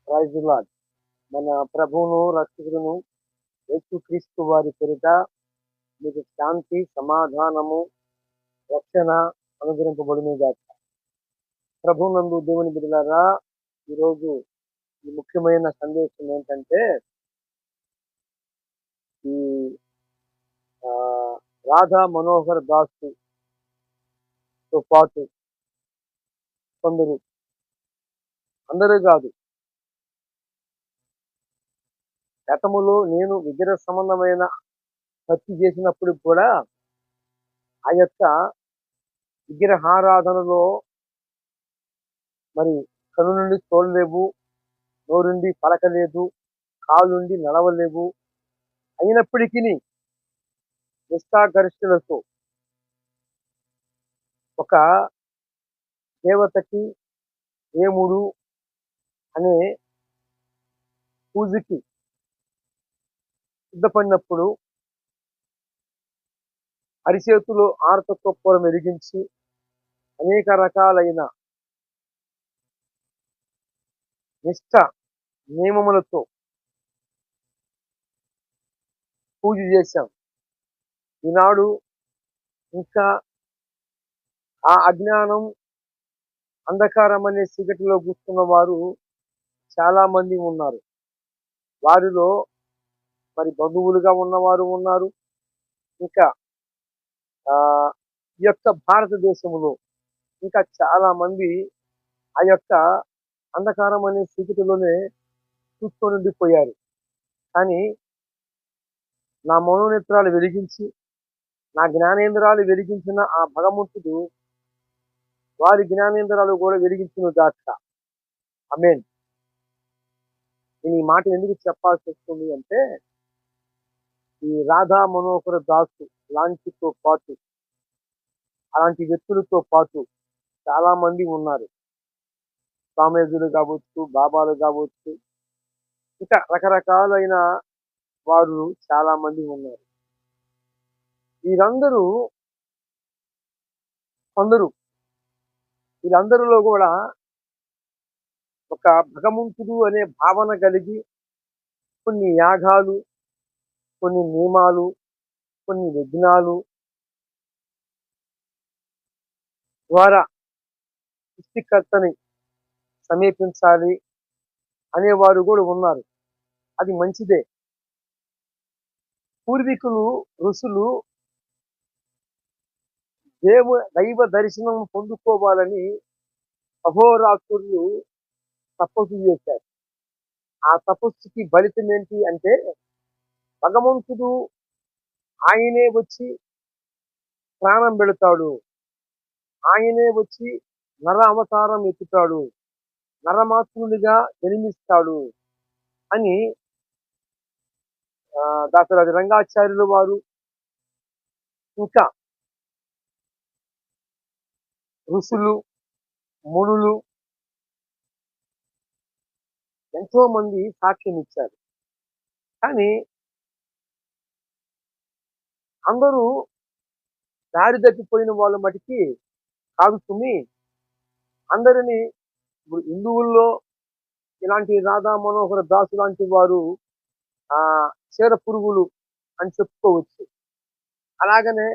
Praise the lord. మన ప్రభువును రక్షకుడును యేసుక్రీస్తు వారి పేరిట మీకు శాంతి, సమాధానము, రక్షణ అనుగ్రహింపబడునుగాక. ప్రభువునందు దేవుని బిడ్డలారా, ఈరోజు ఈ ముఖ్యమైన సందేశం ఏంటంటే, ఈ ఆ, రాధా మనోహర్ దాస్తో పాటు కొందరు, అందరూ కాదు, గతములో నేను విగ్రహ సంబంధమైన హత్య చేసినప్పుడు కూడా ఆ యొక్క విగ్రహారాధనలో మరి కను నుండి చూడలేవు, నోరుండి పలకలేదు, కాళ్ళుండి నడవలేవు. అయినప్పటికీ నిష్ఠాగరిష్ఠులతో ఒక దేవతకి, దేవుడు అనే పూజకి సిద్ధపడినప్పుడు అరిచేతులు ఆరతత్వపూరం వెలిగించి అనేక రకాలైన నిష్ఠ నియమములతో పూజ చేశాం. ఈనాడు ఇంకా ఆ అజ్ఞానం, అంధకారం అనే చీకటిలో కూర్చున్న వారు చాలా మంది ఉన్నారు. వారిలో మరి బంధువులుగా ఉన్నవారు ఉన్నారు. ఇంకా ఆ ఈ యొక్క భారతదేశంలో ఇంకా చాలా మంది ఆ యొక్క అంధకారం అనే చీకటిలోనే కూర్చొని ఉండిపోయారు. కానీ నా మనోనేత్రాలు వెలిగించి, నా జ్ఞానేంద్రాలు వెలిగించిన ఆ భగవంతుడు వారి జ్ఞానేంద్రాలు కూడా వెలిగించును గాక. ఆమేన్. నేను ఈ మాట ఎందుకు చెప్పాల్సి వస్తుంది అంటే, ఈ రాధా మనోహర దాసు లాంటితో పాటు, అలాంటి వ్యక్తులతో పాటు చాలా మంది ఉన్నారు. స్వామీజీలు కావచ్చు, బాబాలు కావచ్చు, ఇంకా రకరకాలైన వారు చాలా మంది ఉన్నారు. వీరందరూ కొందరు, వీళ్ళందరిలో కూడా ఒక భగవంతుడు అనే భావన కలిగి కొన్ని యాగాలు, కొన్ని నియమాలు, కొన్ని యజ్ఞాలు ద్వారా సృష్టికర్తని సమీపించాలి అనేవారు కూడా ఉన్నారు. అది మంచిదే. పూర్వీకులు, ఋషులు దైవ దర్శనం పొందుకోవాలని అహోరాత్రులు తపస్సు చేశారు. ఆ తపస్సుకి ఫలితం ఏంటి అంటే, భగవంతుడు ఆయనే వచ్చి ప్రాణం పెడతాడు, ఆయనే వచ్చి నర అవతారం ఎత్తుతాడు, నరమాతృనిగా జన్మిస్తాడు అని దాసరాజు రంగాచార్యులు వారు, ఇంకా ఋషులు, మునులు ఎంతో మంది సాక్ష్యం ఇచ్చారు. కానీ అందరూ దారి తప్పిపోయిన వాళ్ళ మటుకి కాదు సుమి. అందరినీ ఇప్పుడు హిందువుల్లో ఇలాంటి రాధా మనోహర దాసు లాంటి వారు ఆ చీర పురుగులు అని చెప్పుకోవచ్చు. అలాగనే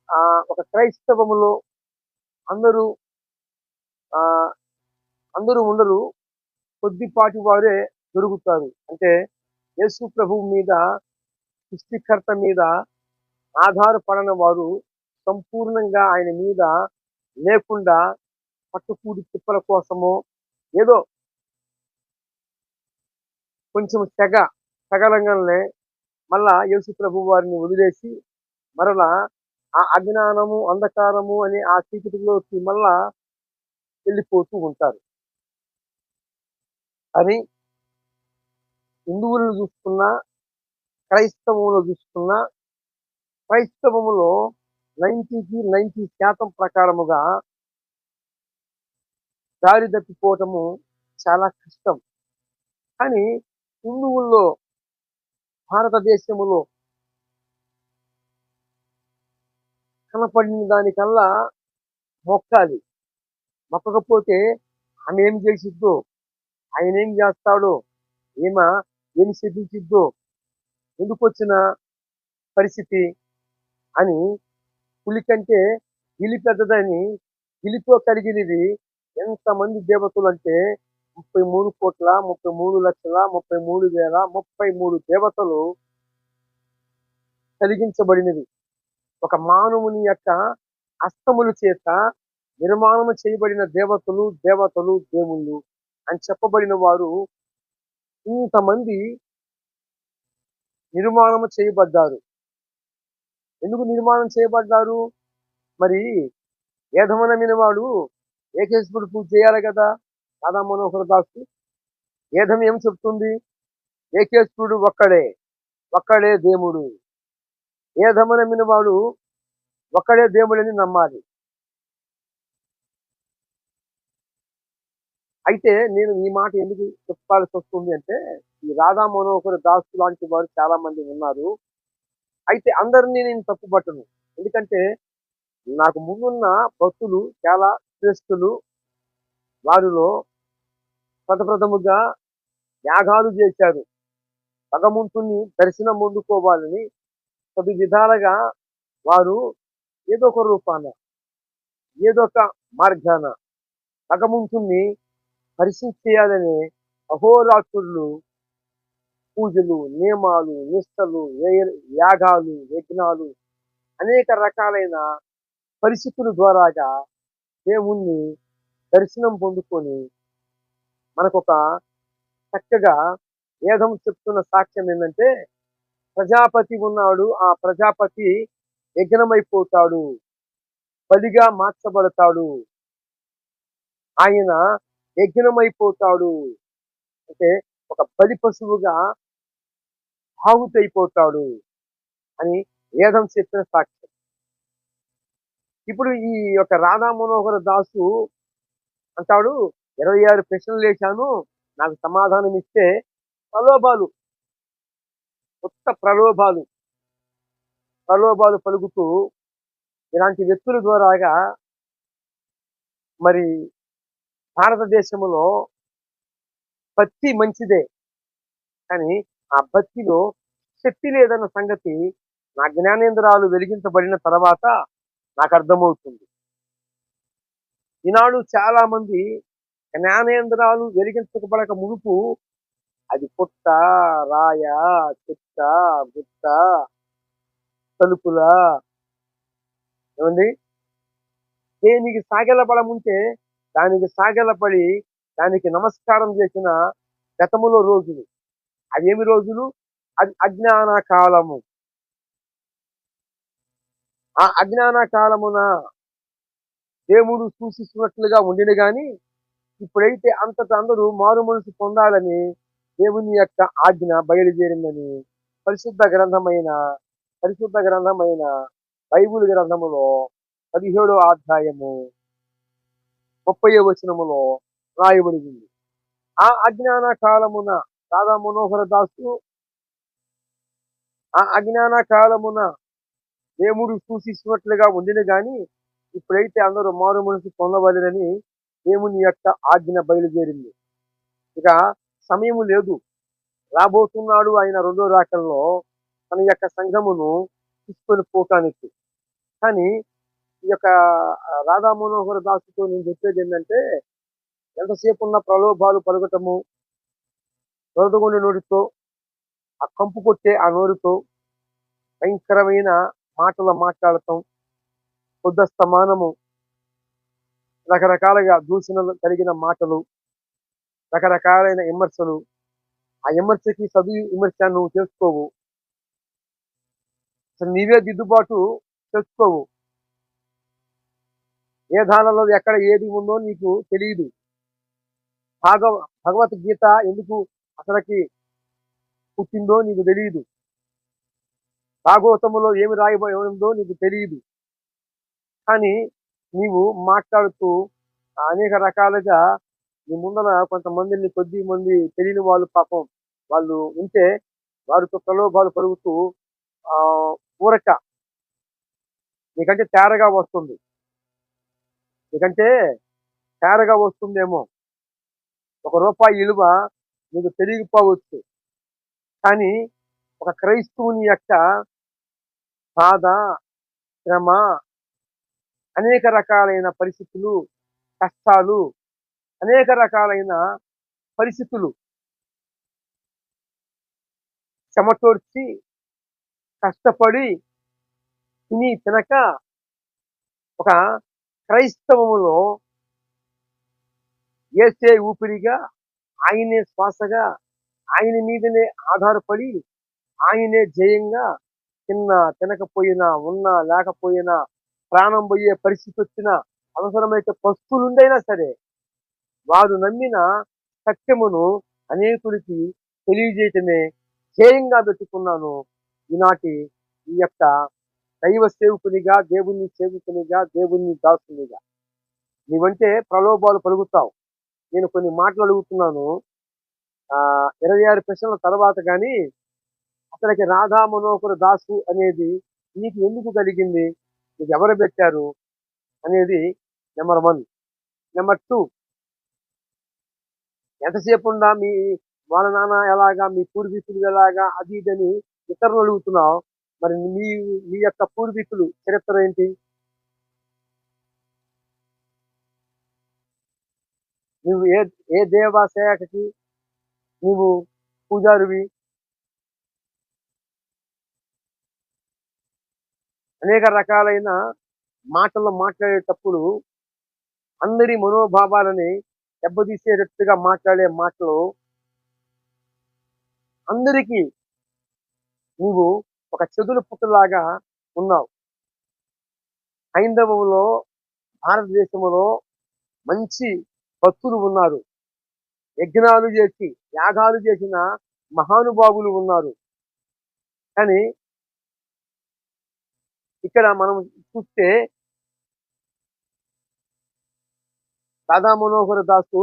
ఆ ఒక క్రైస్తవములో అందరూ ఆ అందరూ ఉండరు, కొద్దిపాటి వారే దొరుకుతారు. అంటే యేసు ప్రభువు మీద, సృష్టికర్త మీద ఆధారపడని వారు సంపూర్ణంగా ఆయన మీద లేకుండా పట్టుకూడి తిప్పల కోసమో, ఏదో కొంచెం తెగలంగానే మళ్ళా యేసు ప్రభు వారిని వదిలేసి మరలా ఆ అజ్ఞానము, అంధకారము అనే ఆ చీకటిలోకి మళ్ళా వెళ్ళిపోతూ ఉంటారు. అని హిందువులను చూసుకున్నా, క్రైస్తవంలో చూసుకున్నా, క్రైస్తవములో 90కి 90% ప్రకారముగా దారి తప్పిపోవటము చాలా కష్టం. కానీ హిందువుల్లో, భారతదేశములో కనపడిన దానికల్లా మొక్కాలి. మొక్కకపోతే ఆమె ఏం చేసిద్దో, ఆయన ఏం చేస్తాడో, ఈమె ఏమి సిద్ధించిద్దో, ఎందుకు వచ్చిన పరిస్థితి అని, పులి కంటే గిలి పెద్దదని, గిలితో కలిగినది ఎంతమంది దేవతలు అంటే 33,00,00,000, 33,00,00,000, 33,000, 33 దేవతలు కలిగించబడినవి. ఒక మానవుని యొక్క హస్తముల చేత నిర్మాణము చేయబడిన దేవతలు దేవుళ్ళు అని చెప్పబడిన వారు ఇంతమంది నిర్మాణము చేయబడ్డారు. ఎందుకు నిర్మాణం చేయబడ్డారు? మరి వేదమునమిన వాడు ఏకేశ్వరుడు పూజ చేయాలి కదా. రాధా మనోహర దాసు వేదం ఏం చెప్తుంది? ఏకేశ్వరుడు ఒక్కడే దేవుడు. వేదమునమిన వాడు ఒక్కడే దేవుడని నమ్మాలి. అయితే నేను ఈ మాట ఎందుకు చెప్పాల్సి వస్తుంది అంటే, ఈ రాధా మనోహర దాసు లాంటి వారు చాలా మంది ఉన్నారు. అయితే అందరినీ నేను తప్పుపట్టను. ఎందుకంటే నాకు ముందున్న భక్తులు చాలా శ్రేష్ఠులు. వారిలో ప్రథముగా యాగాలు చేశారు. భగవంతుని దర్శనం పొందుకోవాలని 10 విధాలుగా వారు ఏదో ఒక రూపాన, ఏదో ఒక మార్గాన భగవంతుణ్ణి పరిశీలించేయాలని అహోరాత్రులు పూజలు, నియమాలు, నిష్టలు, యాగాలు, యజ్ఞాలు, అనేక రకాలైన పరిస్థితుల ద్వారాగా దేవుణ్ణి దర్శనం పొందుకొని మనకొక చక్కగా వేదం చెప్తున్న సాక్ష్యం ఏంటంటే, ప్రజాపతి ఉన్నాడు, ఆ ప్రజాపతి యజ్ఞమైపోతాడు, బలిగా మార్చబడతాడు, ఆయన యజ్ఞమైపోతాడు అంటే ఒక బలి పశువుగా ఆహుతైపోతాడు అని వేదం చెప్పిన సాక్ష్యం. ఇప్పుడు ఈ యొక్క రాధా మనోహర దాసు అంటాడు, 26 ప్రశ్నలు వేశాను, నాకు సమాధానం ఇస్తే ప్రలోభాలు, కొత్త ప్రలోభాలు పలుకుతూ ఇలాంటి వ్యక్తుల ద్వారాగా మరి భారతదేశంలో భక్తి మంచిదే, కానీ ఆ భక్తిలో శక్తి లేదన్న సంగతి నా జ్ఞానేంద్రాలు వెలిగించబడిన తర్వాత నాకు అర్థమవుతుంది. ఈనాడు చాలా మంది జ్ఞానేంద్రాలు వెలిగించబడక మునుపు అది పుట్ట, రాయ, చెట్ట, గుట్ట, తలుపుల, ఏమండి, దేనికి సాగెలబడం ఉంటే దానికి సాగెలపడి దానికి నమస్కారం చేసిన గతములో రోజులు. అవేమి రోజులు? అది అజ్ఞాన కాలము. ఆ అజ్ఞాన కాలమున దేవుడు సూచిస్తున్నట్లుగా ఉండిన గాని, ఇప్పుడైతే అంతటా అందరూ మారు మనసు పొందాలని దేవుని యొక్క ఆజ్ఞ బయలుదేరిందని పరిశుద్ధ గ్రంథమైన బైబిల్ గ్రంథములో 17వ అధ్యాయము 30వ వచనములో రాయబడింది. ఆ అజ్ఞాన కాలమున రాధా మనోహర దాసు ఆ అజ్ఞాన కాలమున దేవుడు సూచిస్తున్నట్లుగా ఉండిన గాని, ఇప్పుడైతే అందరూ మారు మనసు పొందవలెనని దేవుని యొక్క ఆజ్ఞ బయలుదేరింది. ఇక సమయము లేదు, రాబోతున్నాడు ఆయన రెండో రాకల్లో తన యొక్క సంఘమును తీసుకొని పోటానికి. కానీ ఈ యొక్క రాధా మనోహర దాసుతో నేను చెప్పేది ఏంటంటే, ఎంతసేపు ఉన్న ప్రలోభాలు పలకటము, దొరదగొండి నోటితో, ఆ కంపు కొట్టే ఆ నోరుతో భయంకరమైన మాటలు మాట్లాడటం, పొద్దస్తమానము రకరకాలుగా దూషణలు కలిగిన మాటలు, రకరకాలైన విమర్శలు. ఆ విమర్శకి విమర్శ నువ్వు చేసుకోవు, అసలు నీవే దిద్దుబాటు చేసుకోవు. వేదాలలో ఎక్కడ ఏది ఉందో నీకు తెలియదు. భగవద్గీత ఎందుకు అసలకి పుట్టిందో నీకు తెలియదు. భాగవతములో ఏమి రాయబడి ఉందో నీకు తెలియదు. కానీ నీవు మాట్లాడుతూ అనేక రకాలుగా నీ ముందర కొంతమందిని, కొద్ది మంది తెలియని వాళ్ళు పాపం వాళ్ళు ఉంటే వారితో ప్రలోభాలు పలుకుతూ ఊరక నీకంటే తేరగా వస్తుందేమో, రూపాయి విలువ మీకు తెలియకపోవచ్చు. కానీ ఒక క్రైస్తవుని యొక్క బాధ, శ్రమ, అనేక రకాలైన పరిస్థితులు, కష్టాలు, అనేక రకాలైన పరిస్థితులు చెమటోడ్చి, కష్టపడి, తిని తినక ఒక క్రైస్తవములో యేసే ఊపిరిగా, ఆయనే శ్వాసగా, ఆయన మీదనే ఆధారపడి, ఆయనే జయంగా, తిన్నా తినకపోయినా, ఉన్నా లేకపోయినా, ప్రాణం పోయే పరిస్థితి వచ్చినా, అవసరమైతే పస్తులుండైనా సరే వారు నమ్మిన సత్యమును అనేకుడికి తెలియజేయటమే ధ్యేయంగా పెట్టుకున్నాను ఈనాటి ఈ యొక్క దైవ సేవకునిగా, దేవుని సేవకునిగా, దేవుని దాసునిగా. నీవంటే ప్రలోభాలు పలుకుతావు. నేను కొన్ని మాటలు అడుగుతున్నాను. 26 ప్రశ్నల తర్వాత కానీ అతనికి రాధా మనోహర్ దాసు అనేది నీకు ఎందుకు కలిగింది? నీకు ఎవరు పెట్టారు? అనేది నెంబర్ 1. నెంబర్ 2, ఎంతసేపు ఉండా మీ వాళ్ళ నాన్న ఎలాగా, మీ పూర్వీకులు ఎలాగా, అది ఇదని ఇతరులు అడుగుతున్నావు. మరి మీ యొక్క పూర్వీకులు చరిత్ర ఏంటి? నువ్వు ఏ దేవ సేవకి నువ్వు పూజారివి? అనేక రకాలైన మాటలు మాట్లాడేటప్పుడు అందరి మనోభావాలని దెబ్బతీసేటట్టుగా మాట్లాడే మాటలు అందరికీ నువ్వు ఒక చెదులు పుట్టలాగా ఉన్నావు. హైందవంలో, భారతదేశంలో మంచి భక్తులు ఉన్నారు. యజ్ఞాలు చేసి, యాగాలు చేసిన మహానుభావులు ఉన్నారు. కానీ ఇక్కడ మనం చూస్తే రాధా మనోహర్ దాసు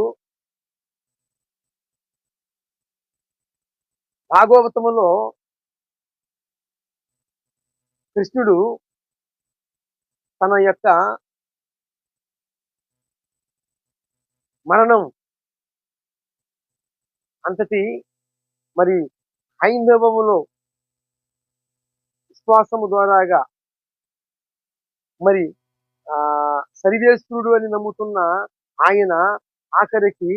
భాగవతములో కృష్ణుడు తన యొక్క మరణం అంతటి మరి హైందవములో విశ్వాసము ద్వారాగా మరి సర్వేశ్వరుడు అని నమ్ముతున్న ఆయన ఆఖరికి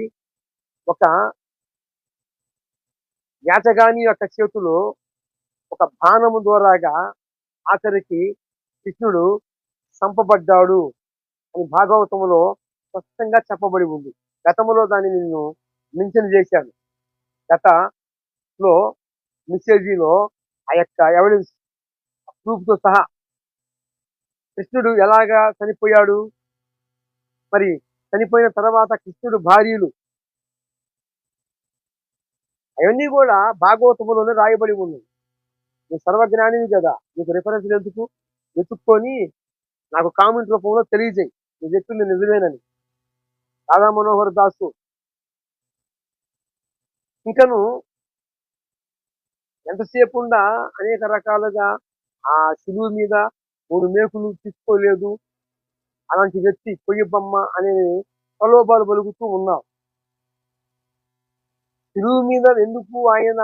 ఒక యాచగాని యొక్క చేతిలో ఒక బాణము ద్వారాగా ఆఖరికి కృష్ణుడు చంపబడ్డాడు అని భాగవతములో స్పష్టంగా చెప్పబడి ఉంది. గతంలో దాన్ని నేను మెన్షన్ చేశాను. గతలో మెసేజీలో ఆ యొక్క ఎవిడెన్స్ ప్రూఫ్తో సహా కృష్ణుడు ఎలాగా చనిపోయాడు, మరి చనిపోయిన తర్వాత కృష్ణుడు భార్యలు, అవన్నీ కూడా భాగవతములోనే రాయబడి ఉన్నాయి. నువ్వు సర్వజ్ఞానివి కదా, నీకు రిఫరెన్స్లు ఎందుకు? వెతుక్కొని నాకు కామెంట్ రూపంలో తెలియజేయి, నువ్వు చెప్పింది నిజమేనని. రాధా మనోహర్ దాసు ఇంకను ఎంతసేపు ఉండా అనేక రకాలుగా ఆ శిలువు మీద 3 మేకులు తీసుకోలేదు, అలాంటి వ్యక్తి పొయ్యి బొమ్మ అనే ప్రలోభాలు పలుకుతూ ఉన్నావు. శిలువు మీద ఎందుకు ఆయన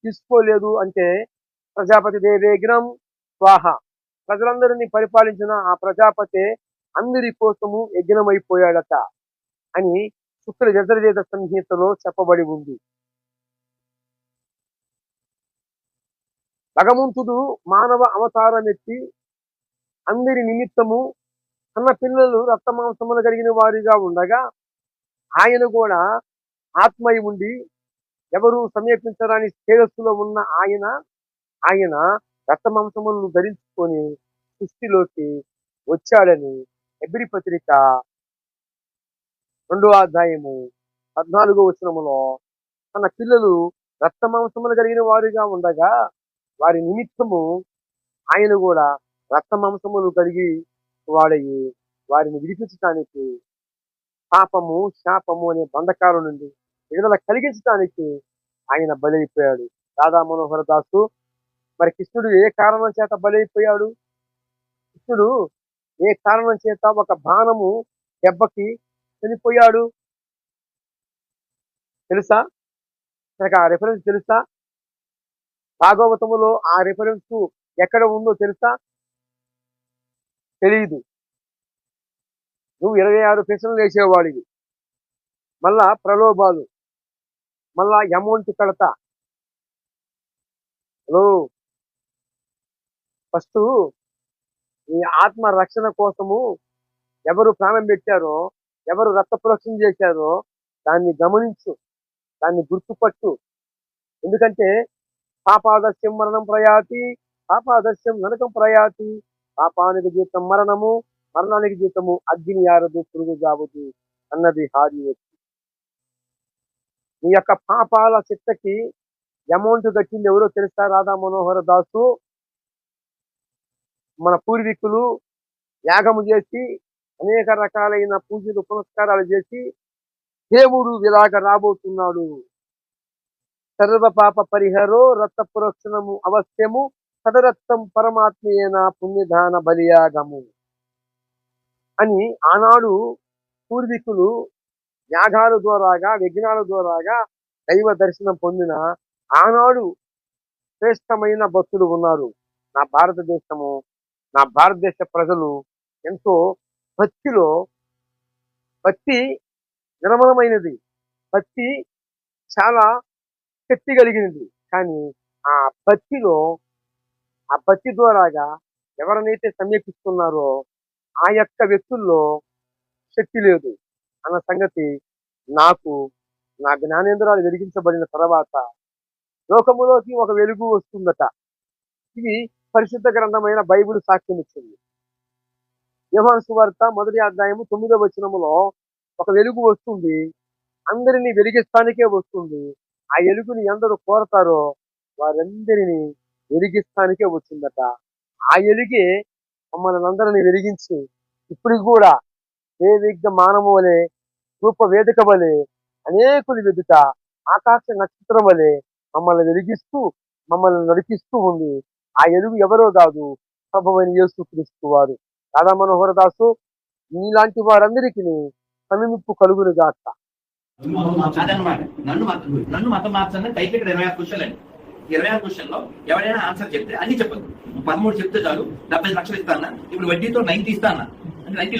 తీసుకోలేదు అంటే, ప్రజాపతి దేవేగ్రం స్వాహ, ప్రజలందరినీ పరిపాలించిన ఆ ప్రజాపతి అందరి కోసము యజ్ఞమైపోయాడట అని శుక్ల యజుర్వేద సంహితలో చెప్పబడి ఉంది. భగవంతుడు మానవ అవతారం ఎత్తి అందరి నిమిత్తము అన్న పిల్లలు రక్తమాంసములు కలిగిన వారిగా ఉండగా, ఆయన కూడా ఆత్మయి ఉండి ఎవరు సమీపించరాని తేజస్సులో ఉన్న ఆయన రక్తమాంసములను ధరించుకొని సృష్టిలోకి వచ్చాడని హెబ్రీ పత్రిక 2వ అధ్యాయము 14వ వచనములో తన పిల్లలు రక్తమాంసములు కలిగిన వారిగా ఉండగా వారి నిమిత్తము ఆయన కూడా రక్తమాంసములు కలిగి వాడయి వారిని విడిపించడానికి, పాపము శాపము అనే బంధకాల నుండి విడుదల కలిగించడానికి ఆయన బలైపోయాడు. రాధా మనోహర్ దాసు మరి కృష్ణుడు ఏ కారణం చేత బలైపోయాడు? కృష్ణుడు ఏ కారణం చేత ఒక బాణము దెబ్బకి చనిపోయాడు? తెలుసా? నాకు ఆ రిఫరెన్స్ తెలుసా? భాగవతములో ఆ రిఫరెన్స్ ఎక్కడ ఉందో తెలుసా? తెలియదు. నువ్వు 26 ప్రశ్నలు వేసేవాడివి. మళ్ళా ప్రలోభాలు, మళ్ళా అమౌంట్ కడతా. హలో, ఫస్ట్ నీ ఆత్మ రక్షణ కోసము ఎవరు ప్రాణం పెట్టారో, ఎవరు రక్త ప్రోక్షణ చేశారో దాన్ని గమనించు, దాన్ని గుర్తుపట్టు. ఎందుకంటే పాపాదస్యం మరణం ప్రయాతి, పాపాదస్యం నరకం ప్రయాతి, పాపానికి జీతం మరణము, మరణానికి జీతము అగ్ని ఆరదు, పురుగు జావదు అన్నది హాది వ్యక్తి. నీ యొక్క పాపాల శిక్షకి అమౌంట్ కట్టింది ఎవరో తెలుసా? రాధా మనోహర దాసు. మన పూర్వీకులు యాగము చేసి అనేక రకాలైన పూజలు పునస్కారాలు చేసి దేవుడు ఇలాగ రాబోతున్నాడు. సర్వ పాప పరిహరో రక్త పురోక్షణము అవశ్యము, సదరత్తం పరమాత్మేన పుణ్యదాన బలియాగము అని ఆనాడు పూర్వీకులు యాగాల ద్వారాగా, యజ్ఞాల ద్వారాగా దైవ దర్శనం పొందిన ఆనాడు శ్రేష్టమైన భక్తులు ఉన్నారు. నా భారతదేశము, నా భారతదేశ ప్రజలు ఎంతో భక్తి నిర్మలమైనది, భక్తి చాలా శక్తి కలిగినది. కానీ ఆ భక్తిలో, ఆ భక్తి ద్వారాగా ఎవరినైతే సమీపిస్తున్నారో ఆ యొక్క వ్యక్తుల్లో శక్తి లేదు అన్న సంగతి నాకు నా జ్ఞానేంద్రాలు వెలిగించబడిన తర్వాత లోకములోకి ఒక వెలుగు వస్తుందట. ఇది పరిశుద్ధ గ్రంథమైన బైబిల్ సాక్ష్యం ఇచ్చింది. యోహాను సువార్త 1వ అధ్యాయము 9వ వచనములో ఒక వెలుగు వస్తుంది, అందరినీ వెలిగిస్తానికే వస్తుంది. ఆ వెలుగుని ఎందరు కోరతారో వారందరినీ వెలిగిస్తానికే వచ్చిందట. ఆ వెలుగే మమ్మల్ని అందరినీ వెలిగించి ఇప్పుడు కూడా వేదిక మానము వలె, రూప వేదిక వలె, అనేకులు వెదుట ఆకాశ నక్షత్రం వలె మమ్మల్ని వెలిగిస్తూ, మమ్మల్ని నడిపిస్తూ ఉంది. ఆ వెలుగు ఎవరో కాదు, ప్రభువైన యేసుక్రీస్తు వారు. రాధా మనోహర దాసు, నీలాంటి వారందరికీ సమీపు కలుగును గాక. అదనమాట. నన్ను మతం మార్చండి. టైప్ ఇక్కడ 26 క్వశ్చన్లు అండి. 26 క్వశ్చన్ లో ఎవరైనా ఆన్సర్ చెప్తే అన్ని చెప్పదు. 13 చెప్తే చాలు 70 లక్షలు ఇస్తా అన్న. ఇప్పుడు వడ్డీతో 90 ఇస్తా అన్న. అంటే 90